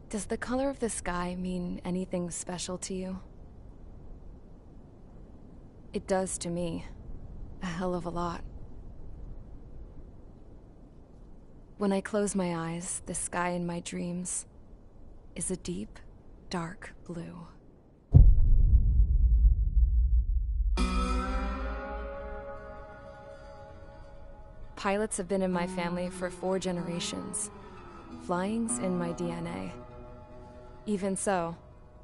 Does the color of the sky mean anything special to you? It does to me. A hell of a lot. When I close my eyes, the sky in my dreams is a deep, dark blue. Pilots have been in my family for 4 generations. Flying's in my DNA. Even so,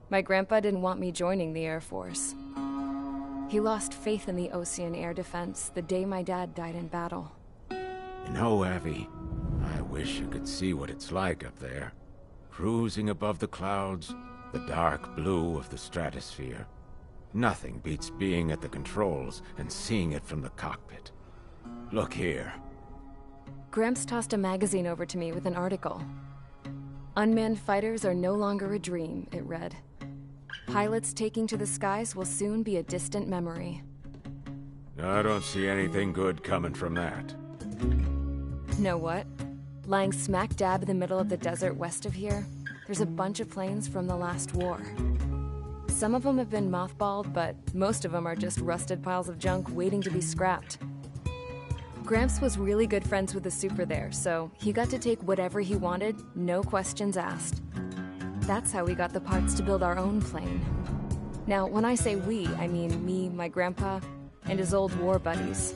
my grandpa didn't want me joining the Air Force. He lost faith in the Osean Air Defense the day my dad died in battle. You know, Abby, I wish you could see what it's like up there. Cruising above the clouds, the dark blue of the stratosphere. Nothing beats being at the controls and seeing it from the cockpit. Look here. Gramps tossed a magazine over to me with an article. Unmanned fighters are no longer a dream, it read. Pilots taking to the skies will soon be a distant memory. I don't see anything good coming from that. Know what? Lying smack dab in the middle of the desert west of here, there's a bunch of planes from the last war. Some of them have been mothballed, but most of them are just rusted piles of junk waiting to be scrapped. Gramps was really good friends with the super there, so he got to take whatever he wanted, no questions asked. That's how we got the parts to build our own plane. Now, when I say we, I mean me, my grandpa, and his old war buddies.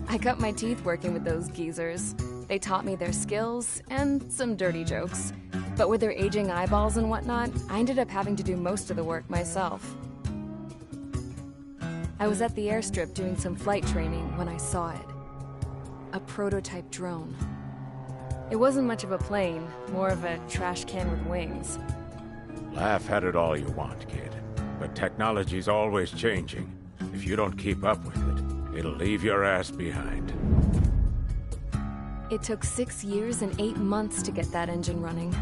I cut my teeth working with those geezers. They taught me their skills, and some dirty jokes. But with their aging eyeballs and whatnot, I ended up having to do most of the work myself. I was at the airstrip doing some flight training when I saw it. A prototype drone. It wasn't much of a plane, more of a trash can with wings. Laugh at it all you want, kid. But technology's always changing. If you don't keep up with it, it'll leave your ass behind. It took 6 years and 8 months to get that engine running.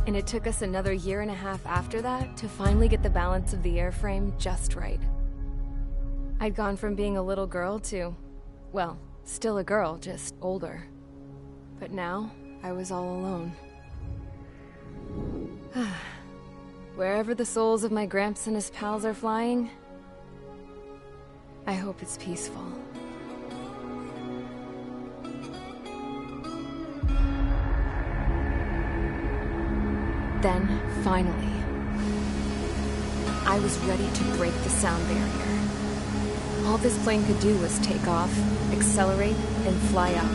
And it took us another 1.5 years after that to finally get the balance of the airframe just right. I'd gone from being a little girl to, well, still a girl, just older. But now, I was all alone. Wherever the souls of my Gramps and his pals are flying, I hope it's peaceful. Then, finally, I was ready to break the sound barrier. All this plane could do was take off, accelerate, and fly up.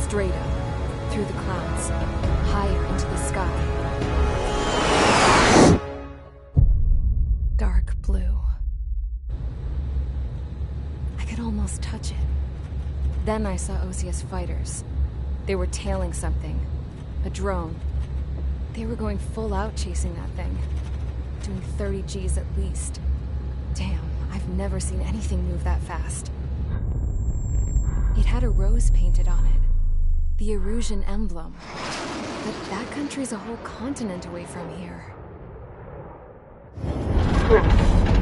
Straight up, through the clouds, higher into the sky. Dark blue. I could almost touch it. Then I saw Osea's fighters. They were tailing something. A drone. They were going full out chasing that thing. Doing 30 Gs at least. Damn, I've never seen anything move that fast. It had a rose painted on it. The Erusian emblem. But that country's a whole continent away from here. Right.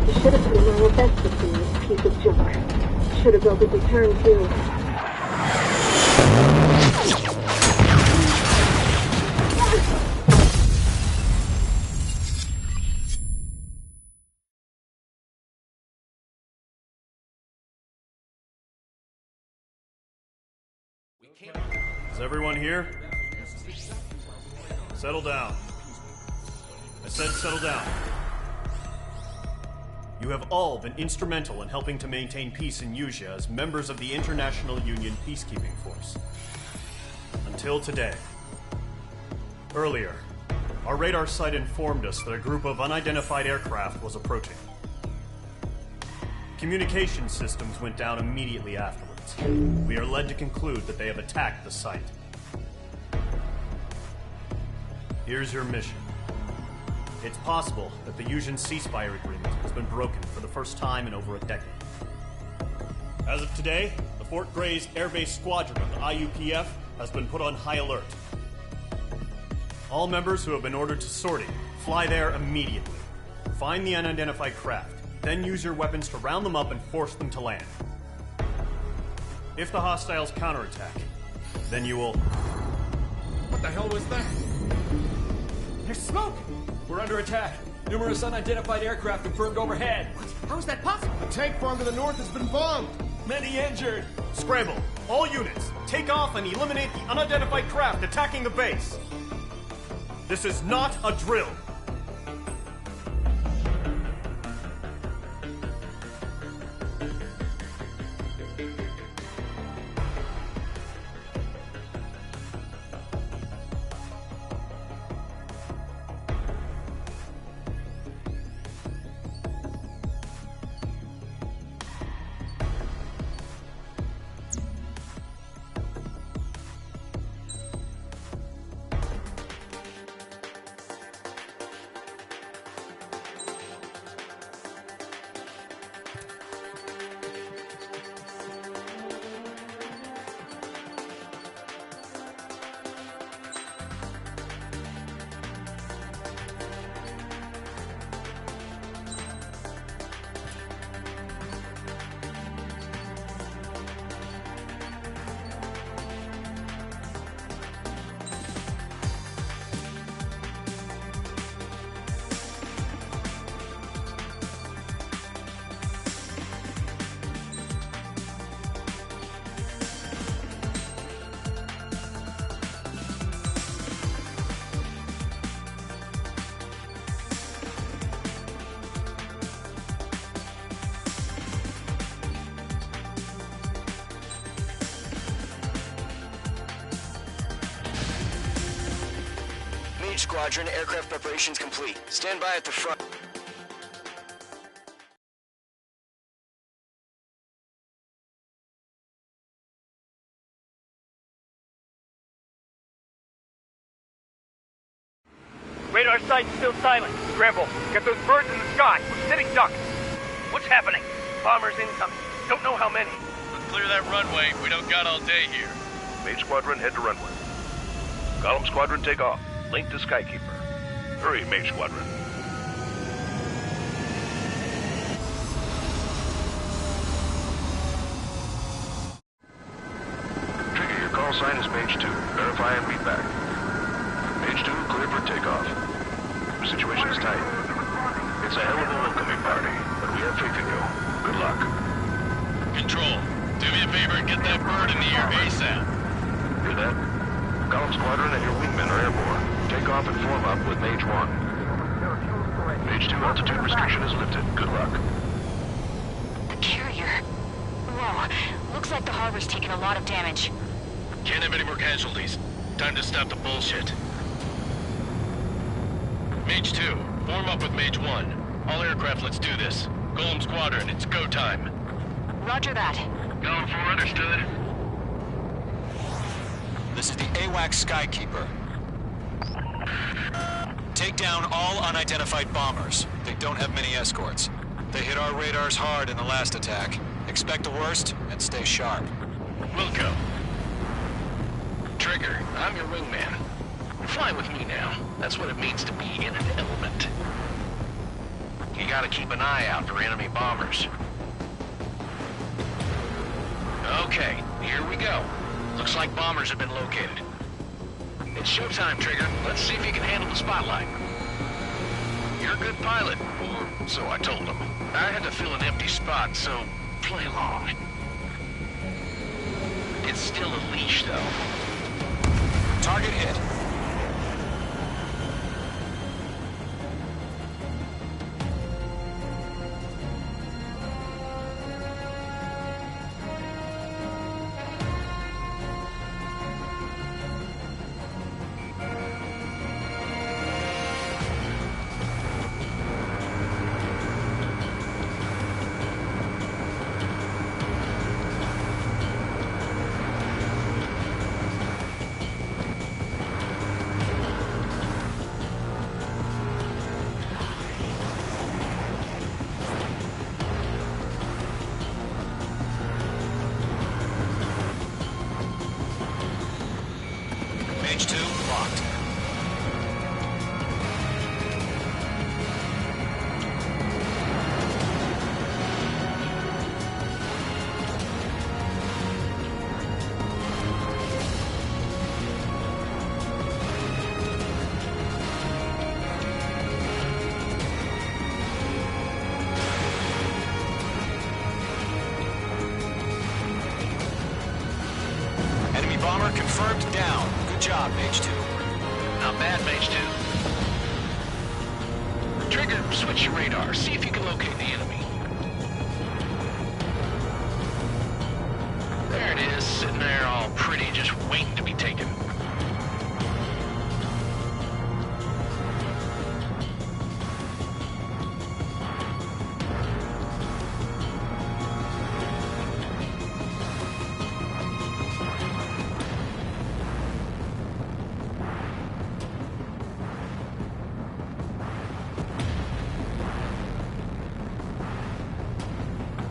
You should have put in my best in this piece of junk. Should have built a return too. Is everyone here? Settle down. I said settle down. You have all been instrumental in helping to maintain peace in Usea as members of the International Union Peacekeeping Force. Until today. Earlier, Our radar site informed us that a group of unidentified aircraft was approaching. Communication systems went down immediately afterwards. We are led to conclude that they have attacked the site. Here's your mission. It's possible that the Yuuzhan ceasefire agreement has been broken for the first time in over a decade. As of today, the Fort Grays Air Base Squadron of the IUPF has been put on high alert. All members who have been ordered to sortie, fly there immediately. Find the unidentified craft, then use your weapons to round them up and force them to land. If the hostiles counterattack, then you will... What the hell was that? There's smoke! We're under attack. Numerous unidentified aircraft confirmed overhead. What? How is that possible? A tank farm to the north has been bombed. Many injured. Scramble! All units, take off and eliminate the unidentified craft attacking the base! This is not a drill! Squadron, aircraft preparations complete. Stand by at the front. Radar site's still silent. Scramble. Get those birds in the sky. We're sitting ducks. What's happening? Bombers incoming. Don't know how many. Let's clear that runway. We don't got all day here. Mage Squadron, head to runway. Golem Squadron, take off. Link to Skykeeper. Hurry, Mage Squadron. Trigger, your call sign is Mage 2. Verify and read back. Mage 2, clear for takeoff. The situation is tight. It's a hell of a welcoming party, but we have faith in you. Good luck. Control, do me a favor and get that bird in the air ASAP. Hear that? Golem Squadron and your wingmen are airborne. Take off and form up with Mage 1. Mage 2 altitude restriction is lifted. Good luck. The carrier. Whoa. Looks like the harbor's taken a lot of damage. Can't have any more casualties. Time to stop the bullshit. Mage 2, form up with Mage 1. All aircraft, let's do this. Golem Squadron, it's go time. Roger that. Going for understood. This is the AWAC Skykeeper. Take down all unidentified bombers. They don't have many escorts. They hit our radars hard in the last attack. Expect the worst and stay sharp. Wilco. Trigger, I'm your wingman. Fly with me now. That's what it means to be in an element. You gotta keep an eye out for enemy bombers. Okay, here we go. Looks like bombers have been located. It's showtime, Trigger. Let's see if you can handle the spotlight. You're a good pilot, or so I told him. I had to fill an empty spot, so play along. It's still a leash, though. Target hit. Bomber confirmed down. Good job, Mage 2. Not bad, Mage 2. Trigger, switch your radar. See if you can locate the enemy. There it is, sitting there all pretty, just waiting to be taken.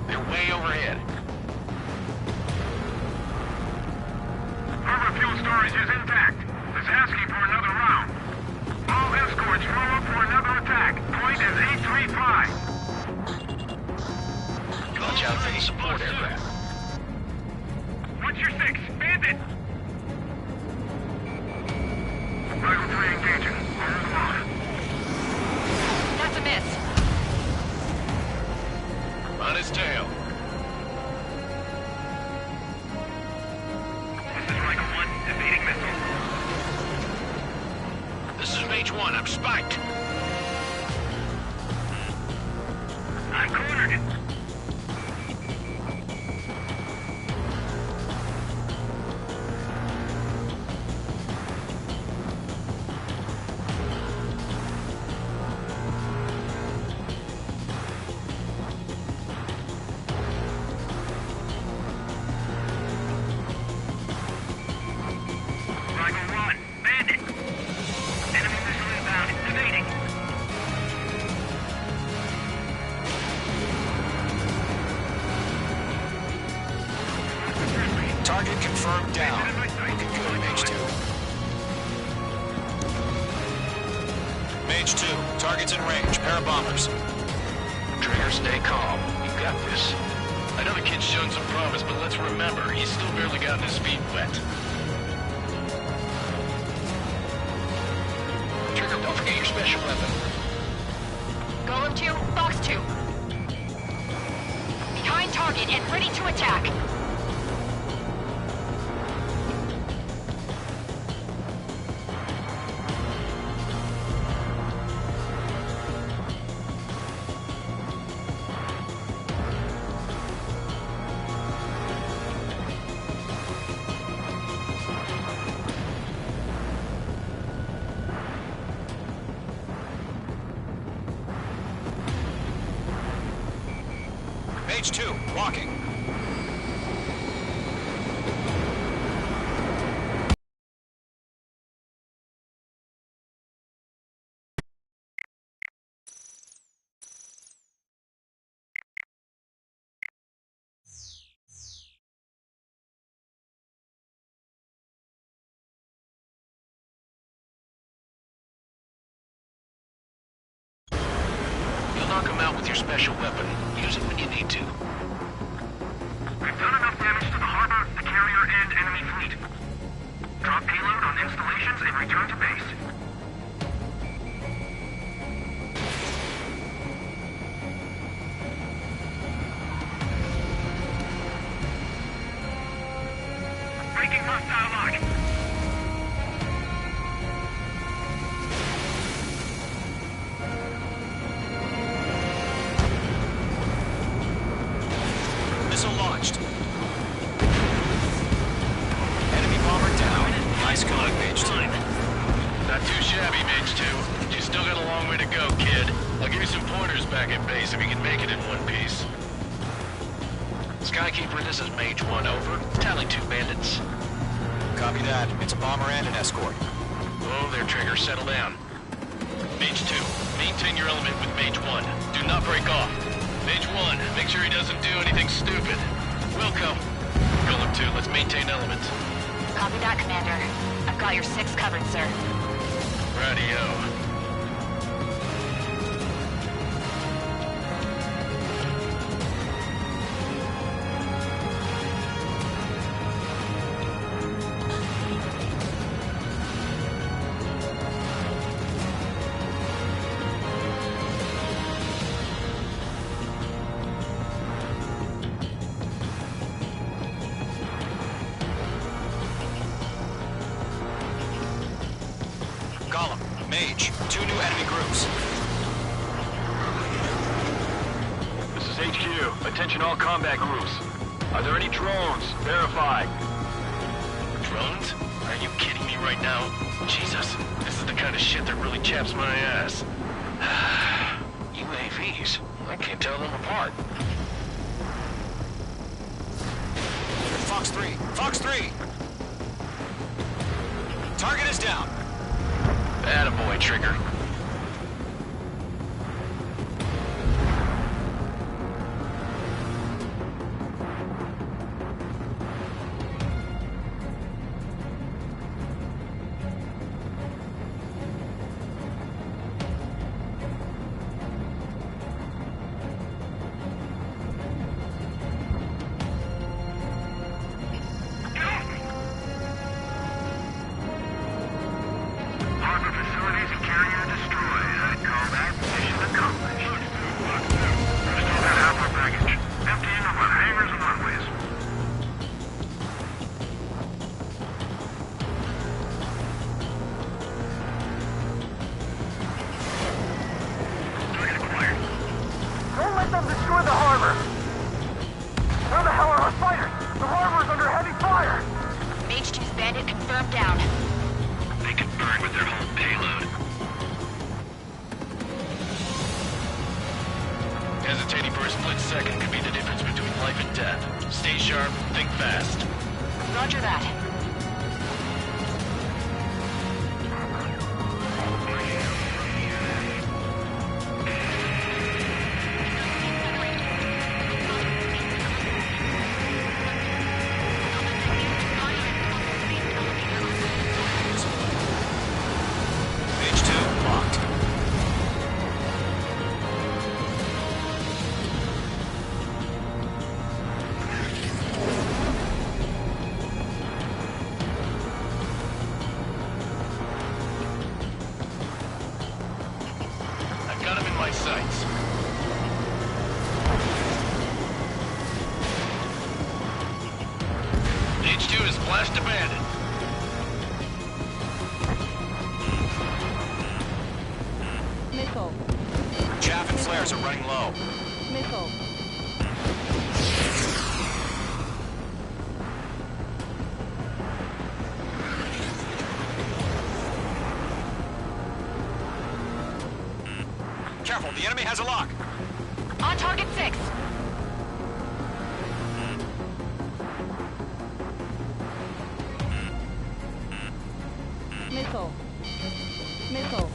They're way overhead. Harbor fuel storage is intact. It's asking for another round. All escorts roll up for another attack. Point is 835. Watch out for the support aircraft. What's your 6? Bandit! Rifle 3 engaging. Hold on. That's a miss. On his tail. This is Rifle 1, evading missile. This is Mage 1, I'm spiked. I'm cornered. Rifle 1, bandit. Enemy missile inbound, evading. Target confirmed down. Looking good, Mage 2. Mage 2, target's in range. Pair of bombers. Trigger, stay calm. You got this. I know the kid's shown some promise, but let's remember, he's still barely gotten his feet wet. Trigger, don't forget your special weapon. Golem 2, Fox 2. Behind target and ready to attack. Mage 2, walking. You'll knock him out with your special weapon. Use it when you need to. We've done enough damage to the harbor, the carrier, and enemy fleet. Drop payload on installations and return to base. Breaking hostile lock. Missile launched. Enemy bomber down. Nice going, Mage 2. Not too shabby, Mage 2. You still got a long way to go, kid. I'll give you some pointers back at base if you can make it in one piece. Skykeeper, this is Mage 1, over. Tally 2 bandits. Copy that. It's a bomber and an escort. Whoa there, Trigger. Settle down. Mage 2, maintain your element with Mage 1. Do not break off. Mage 1, make sure he doesn't do anything stupid. Welcome. Golem 2, let's maintain element. Copy that, Commander. I've got your 6 covered, sir. Radio. Mage. 2 new enemy groups. This is HQ. Attention all combat groups. Are there any drones? Verify. Drones? Are you kidding me right now? Jesus, this is the kind of shit that really chaps my ass. UAVs? I can't tell them apart. Fox 3! Fox 3! Target is down. Attaboy, Trigger. Hesitating for a split second could be the difference between life and death. Stay sharp, think fast. Roger that. Sights. H2 is flashed abandoned. Missile. Chaff and flares are running low. Missile. Careful, the enemy has a lock. On target 6. Missile. Missile.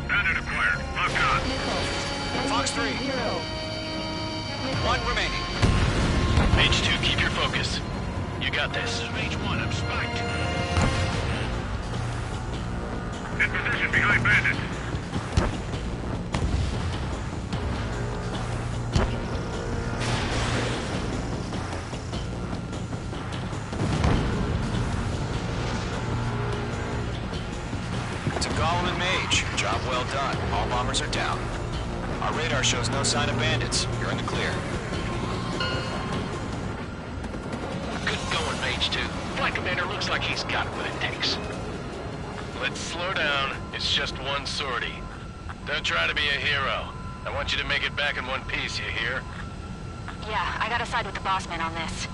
Bandit acquired. Locked on. Missile. Fox 3. 0. One remaining. H2, keep your focus. You got this. H1, I'm spiked. In position behind Bandit. To Golem and Mage, job well done. All bombers are down. Our radar shows no sign of bandits. You're in the clear. H2. Flight commander looks like he's got what it takes. Let's slow down. It's just one sortie. Don't try to be a hero. I want you to make it back in one piece, you hear? Yeah, I gotta side with the boss man on this.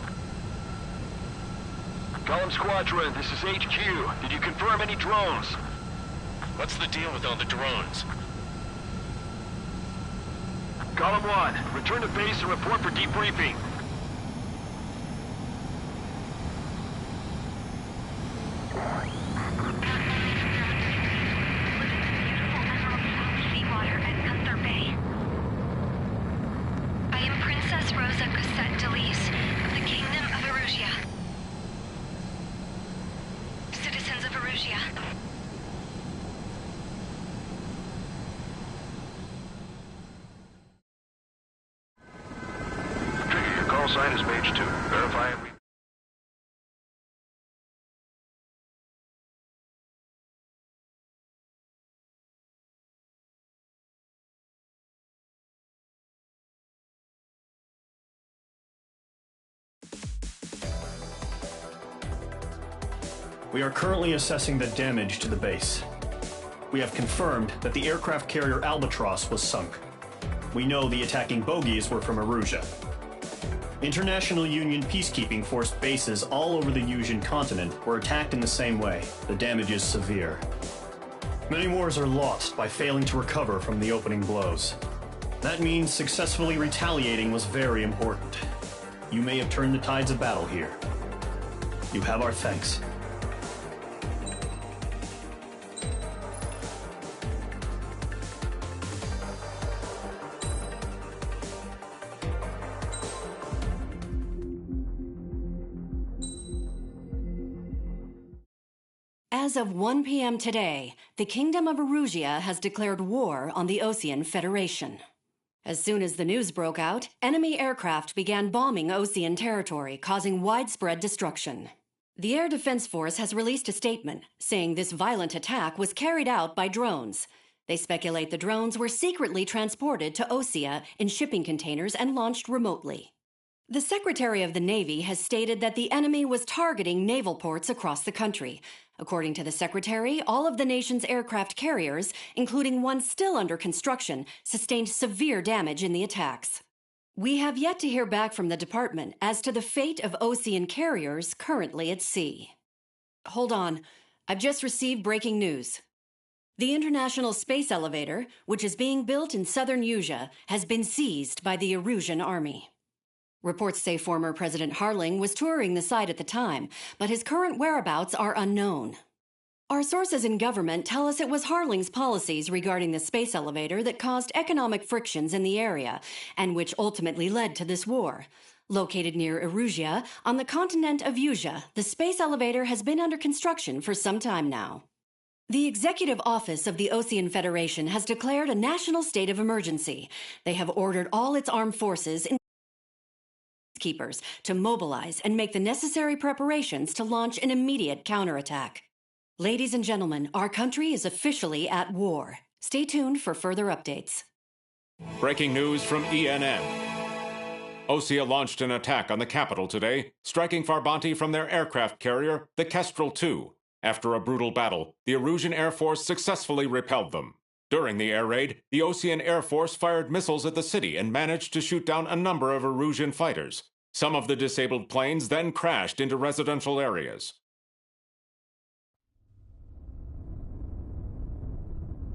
Golem Squadron, this is HQ. Did you confirm any drones? What's the deal with all the drones? Golem 1, return to base and report for debriefing. We are currently assessing the damage to the base. We have confirmed that the aircraft carrier Albatross was sunk. We know the attacking bogies were from Erusia. International Union peacekeeping force bases all over the Yusian continent were attacked in the same way. The damage is severe. Many wars are lost by failing to recover from the opening blows. That means successfully retaliating was very important. You may have turned the tides of battle here. You have our thanks. As of 1 p.m. today, the Kingdom of Erusia has declared war on the Osean Federation. As soon as the news broke out, enemy aircraft began bombing Osean territory, causing widespread destruction. The Air Defense Force has released a statement saying this violent attack was carried out by drones. They speculate the drones were secretly transported to Osea in shipping containers and launched remotely. The Secretary of the Navy has stated that the enemy was targeting naval ports across the country. According to the Secretary, all of the nation's aircraft carriers, including one still under construction, sustained severe damage in the attacks. We have yet to hear back from the department as to the fate of Osean carriers currently at sea. Hold on. I've just received breaking news. The International Space Elevator, which is being built in southern Yusia, has been seized by the Erusian army. Reports say former President Harling was touring the site at the time, but his current whereabouts are unknown. Our sources in government tell us it was Harling's policies regarding the space elevator that caused economic frictions in the area, and which ultimately led to this war. Located near Erusia, on the continent of Yusia, the space elevator has been under construction for some time now. The Executive Office of the Osean Federation has declared a national state of emergency. They have ordered all its armed forces, keepers, to mobilize and make the necessary preparations to launch an immediate counterattack. Ladies and gentlemen, our country is officially at war. Stay tuned for further updates. Breaking news from ENN. Osea launched an attack on the capital today, striking Farbanti from their aircraft carrier, the Kestrel II. After a brutal battle, the Erusian Air Force successfully repelled them. During the air raid, the Osean Air Force fired missiles at the city and managed to shoot down a number of Erusian fighters. Some of the disabled planes then crashed into residential areas.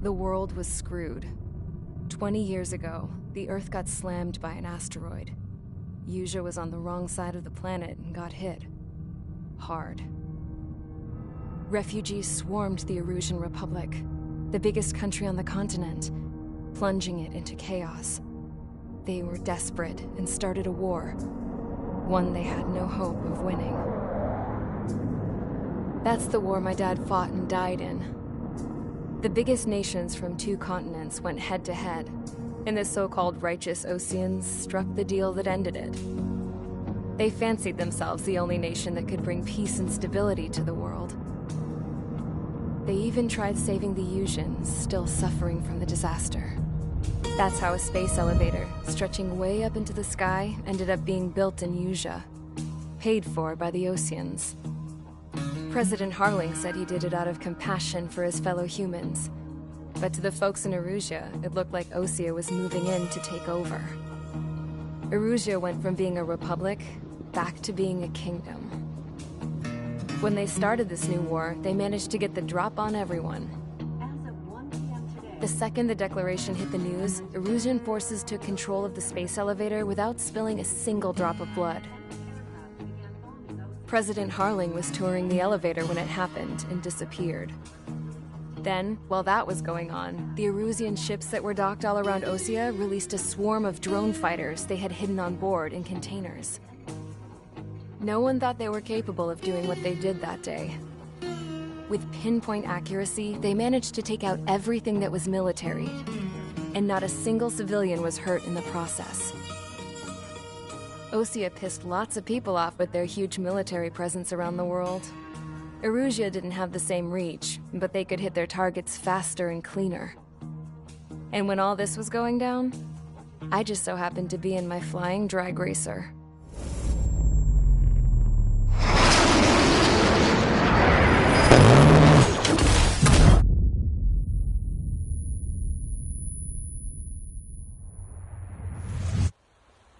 The world was screwed. 20 years ago, the Earth got slammed by an asteroid. Yusia was on the wrong side of the planet and got hit. Hard. Refugees swarmed the Erusian Republic, the biggest country on the continent, plunging it into chaos. They were desperate and started a war, one they had no hope of winning. That's the war my dad fought and died in. The biggest nations from 2 continents went head-to-head, and the so-called righteous Oseans struck the deal that ended it. They fancied themselves the only nation that could bring peace and stability to the world. They even tried saving the Yusians, still suffering from the disaster. That's how a space elevator, stretching way up into the sky, ended up being built in Yusia, paid for by the Oseans. President Harling said he did it out of compassion for his fellow humans. But to the folks in Erusia, it looked like Osea was moving in to take over. Erusia went from being a republic back to being a kingdom. When they started this new war, they managed to get the drop on everyone. The second the declaration hit the news, Erusian forces took control of the space elevator without spilling a single drop of blood. President Harling was touring the elevator when it happened and disappeared. Then, while that was going on, the Erusian ships that were docked all around Osea released a swarm of drone fighters they had hidden on board in containers. No one thought they were capable of doing what they did that day. With pinpoint accuracy, they managed to take out everything that was military, and not a single civilian was hurt in the process. Osea pissed lots of people off with their huge military presence around the world. Erusia didn't have the same reach, but they could hit their targets faster and cleaner. And when all this was going down, I just so happened to be in my flying drag racer.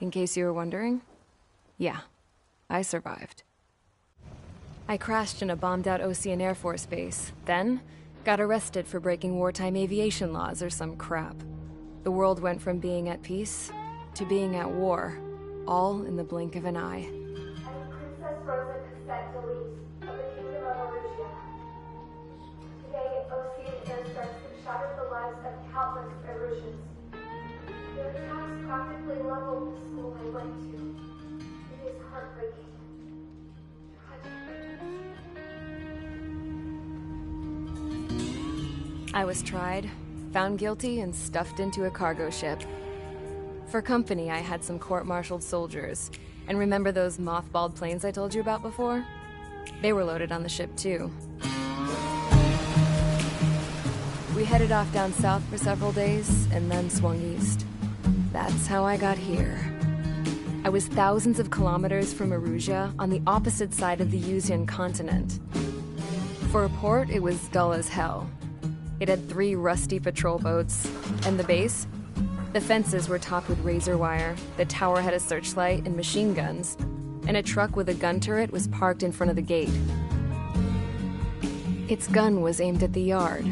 In case you were wondering, yeah, I survived. I crashed in a bombed-out Osean Air Force base, then got arrested for breaking wartime aviation laws or some crap. The world went from being at peace to being at war, all in the blink of an eye. I'm Princess Rosa Cassette Delise of the Kingdom of Erusia. Today, Osean airstrikes have shattered the lives of countless Erusians. Their attacks practically leveled the school I went to. It is heartbreaking. I was tried, found guilty, and stuffed into a cargo ship. For company, I had some court-martialed soldiers. And remember those mothballed planes I told you about before? They were loaded on the ship, too. We headed off down south for several days, and then swung east. That's how I got here. I was thousands of kilometers from Erusia, on the opposite side of the Usean continent. For a port, it was dull as hell. It had 3 rusty patrol boats, and the base? The fences were topped with razor wire, the tower had a searchlight and machine guns, and a truck with a gun turret was parked in front of the gate. Its gun was aimed at the yard.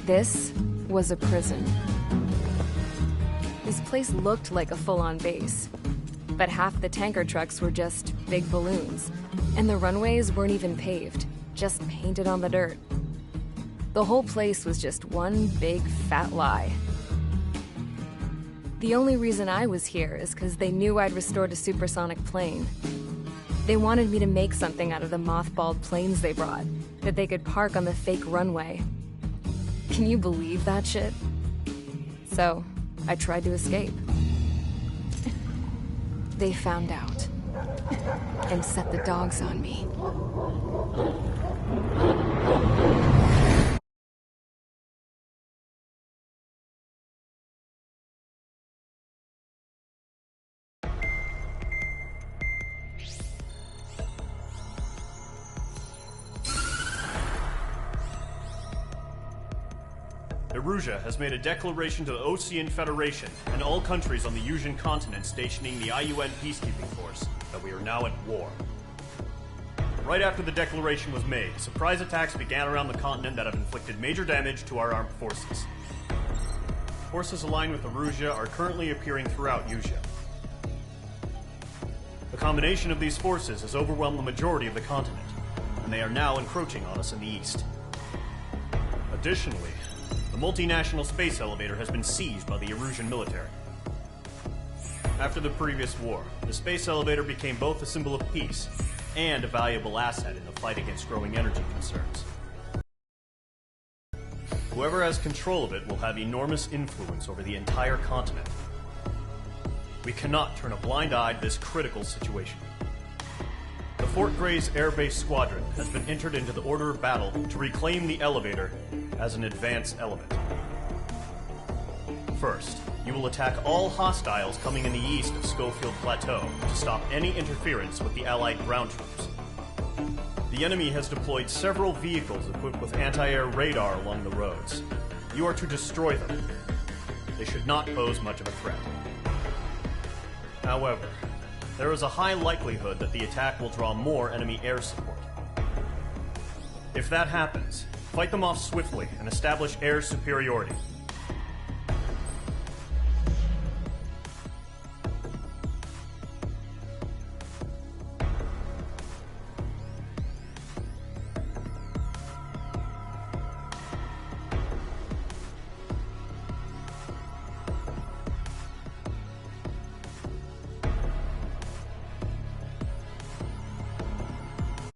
This was a prison. This place looked like a full-on base, but half the tanker trucks were just big balloons, and the runways weren't even paved, just painted on the dirt. The whole place was just one big fat lie. The only reason I was here is because they knew I'd restored a supersonic plane. They wanted me to make something out of the mothballed planes they brought, that they could park on the fake runway. Can you believe that shit? So, I tried to escape. They found out, and set the dogs on me. Erusia has made a declaration to the Osean Federation and all countries on the Usean continent stationing the IUN peacekeeping force that we are now at war. Right after the declaration was made, surprise attacks began around the continent that have inflicted major damage to our armed forces. Forces aligned with Erusia are currently appearing throughout Usia. The combination of these forces has overwhelmed the majority of the continent, and they are now encroaching on us in the east. Additionally, the multinational space elevator has been seized by the Erusian military. After the previous war, the space elevator became both a symbol of peace and a valuable asset in the fight against growing energy concerns. Whoever has control of it will have enormous influence over the entire continent. We cannot turn a blind eye to this critical situation. The Fort Grays Air Base Squadron has been entered into the order of battle to reclaim the elevator as an advance element. First, you will attack all hostiles coming in the east of Schofield Plateau to stop any interference with the Allied ground troops. The enemy has deployed several vehicles equipped with anti-air radar along the roads. You are to destroy them. They should not pose much of a threat. However, there is a high likelihood that the attack will draw more enemy air support. If that happens, fight them off swiftly and establish air superiority.